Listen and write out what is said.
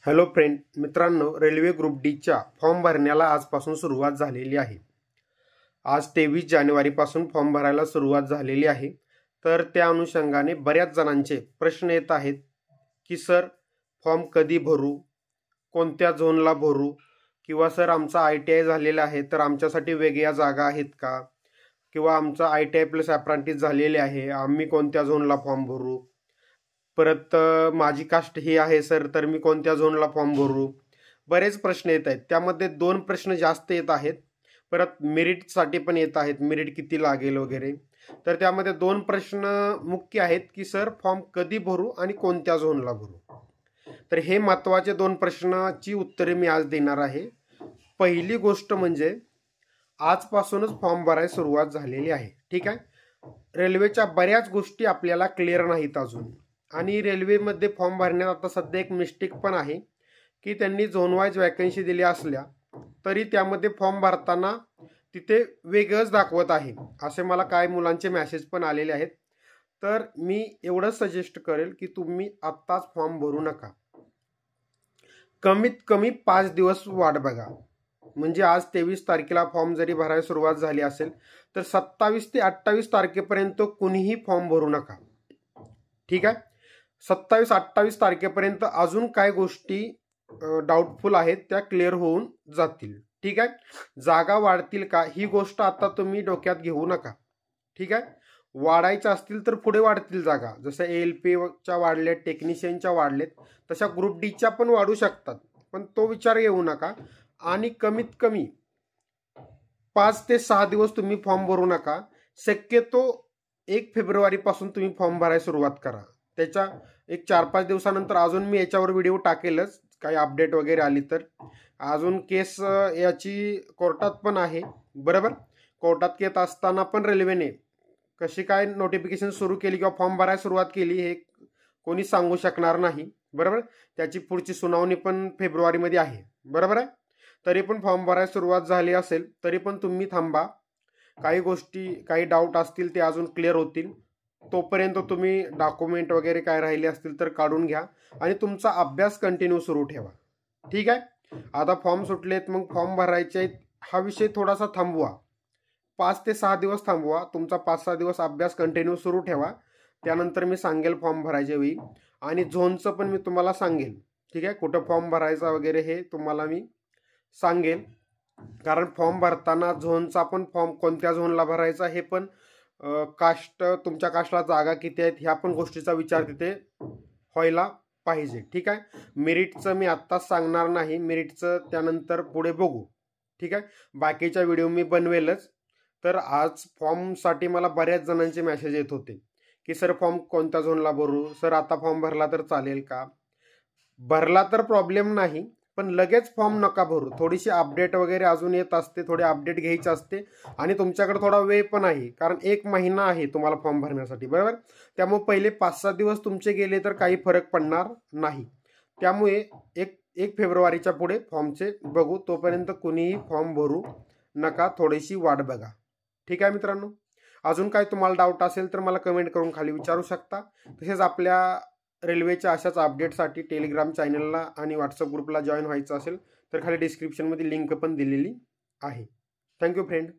Hello friend मित्रांनो, railway group डीच्या form भरण्याला आजपासून सुरुवात झालेली आहे। आज 23 जानेवारीपासून फॉर्म भरायला सुरुवात झालेली आहे। तर त्या अनुषंगाने बऱ्याच जणांचे प्रश्न येत आहेत की सर फॉर्म कधी भरू, कोणत्या झोनला भरू, किंवा सर आमचा ITI झालेला आहे तर आमच्यासाठी वेगळ्या जागा आहेत का, किंवा आमचा ITI प्लस अप्रेंटिस झालेले आहे, आम्ही कोणत्या झोनला फॉर्म भरू, परत माझी कास्ट ही आहे सर तर मी कोणत्या झोनला फॉर्म भरू। बरेच प्रश्न येत आहेत। त्यामध्ये दोन प्रश्न जास्त येत आहेत, परत मेरिटसाठी पण येत आहेत, मेरिट किती लागेल वगैरे। तर त्यामध्ये दोन प्रश्न मुख्य आहेत की सर फॉर्म कधी भरू आणि कोणत्या झोनला भरू। तर हे महत्त्वाचे दोन प्रश्नाची उत्तरे मी आज देणार आहे। पहिली गोष्ट म्हणजे आजपासूनच फॉर्म भरायला सुरुवात झालेली आहे, ठीक आहे। रेल्वेच्या बऱ्याच गोष्टी आपल्याला क्लिअर नाहीत अजून, आणि रेल्वेमध्ये फॉर्म भरण्यात आता सध्या एक मिस्टेक पण आहे की त्यांनी झोन वाईज वॅकन्सी दिली असल्या तरी त्यामध्ये फॉर्म भरताना तिथे वेगळंच दाखवत आहे, असे मला काही मुलांचे मेसेज पण आलेले आहेत। तर मी एवढंच सजेस्ट करेल की तुम्ही आत्ताच फॉर्म भरू नका, कमीत कमी 5 दिवस वाट बघा। म्हणजे आज 23 तारखेला फॉर्म जरी भरायला सुरुवात झाली असेल तर 27 ते 28 तारखेपर्यंत कुणीही फॉर्म भरू नका, ठीक आहे। 27-28 तारखेपर्यंत अजून काय गोष्टी डाऊटफुल आहेत त्या क्लिअर होऊन जातील, ठीक आहे। जागा वाढतील का ही गोष्ट आता तुम्ही डोक्यात घेऊ नका, ठीक आहे। वाढायच्या असतील तर पुढे वाढतील जागा, जसं ALPच्या वाढलेत, टेक्निशियनच्या वाढलेत, तशा ग्रुप डीच्या पण वाढू शकतात, पण तो विचार घेऊ नका। आणि कमीत कमी 5 ते 6 दिवस तुम्ही फॉर्म भरू नका। शक्यतो 1 फेब्रुवारीपासून तुम्ही फॉर्म भरायला सुरुवात करा। त्याच्या एक 4-5 दिवसानंतर अजून मी याच्यावर व्हिडिओ टाकेलच, काही अपडेट वगैरे आली तर। अजून केस याची कोर्टात पण आहे, बरोबर। कोर्टात येत असताना पण रेल्वेने कशी काय नोटिफिकेशन सुरू केली किंवा फॉर्म भरायला सुरुवात केली हे कोणी सांगू शकणार नाही, बरोबर। त्याची पुढची सुनावणी पण फेब्रुवारीमध्ये आहे, बरोबर आहे। तरी पण फॉर्म भरायला सुरुवात झाली असेल तरी पण तुम्ही थांबा, काही गोष्टी काही डाऊट असतील ते अजून क्लिअर होतील, तोपर्यंत तुम्ही डॉक्युमेंट वगैरे काय राहिले असतील तर काढून घ्या आणि तुमचा अभ्यास कंटिन्यू सुरू ठेवा, ठीक आहे। आता फॉर्म सुटलेत, मग फॉर्म भरायचे हा विषय थोडासा थांबवा, 5 ते 6 दिवस थांबवा, तुमचा 5-6 दिवस अभ्यास कंटिन्यू सुरू ठेवा। त्यानंतर मी सांगेल फॉर्म भरायच्या वेळी, आणि झोनचं पण मी तुम्हाला सांगेल, ठीक आहे। कुठं फॉर्म भरायचा वगैरे हे तुम्हाला मी सांगेल, कारण फॉर्म भरताना झोनचा पण फॉर्म कोणत्या झोनला भरायचा हे पण, कास्ट तुमच्या कास्टला जागा किती आहेत ह्या पण गोष्टीचा विचार तिथे व्हायला पाहिजे, ठीक आहे। मेरिटचं मी आत्ताच सांगणार नाही, मेरिटचं त्यानंतर पुढे बघू, ठीक आहे। बाकीच्या व्हिडिओ मी बनवेलच। तर आज फॉर्मसाठी मला बऱ्याच जणांचे मेसेज येत होते की सर फॉर्म कोणत्या झोनला भरू, सर आता फॉर्म भरला तर चालेल का। भरला तर प्रॉब्लेम नाही, पण लगेच फॉर्म नका भरू, थोडीशी अपडेट वगैरे अजून येत असते, थोडी अपडेट घ्यायची असते, आणि तुमच्याकडे थोडा वेळ पण आहे, कारण 1 महिना आहे तुम्हाला फॉर्म भरण्यासाठी, बरोबर। त्यामुळे पहिले 5-6 दिवस तुमचे गेले तर काही फरक पडणार नाही। त्यामुळे 1 फेब्रुवारीच्या पुढे फॉर्मचे बघू, तोपर्यंत कुणीही फॉर्म भरू नका, थोडीशी वाट बघा, ठीक आहे मित्रांनो। अजून काय तुम्हाला डाऊट असेल तर मला कमेंट करून खाली विचारू शकता। तसेच आपल्या रेल्वेच्या अशाच अपडेटसाठी टेलिग्राम चॅनलला आणि व्हॉट्सअप ग्रुपला जॉईन व्हायचं असेल तर खाली डिस्क्रिप्शनमध्ये लिंक पण दिलेली आहे। Thank you friend.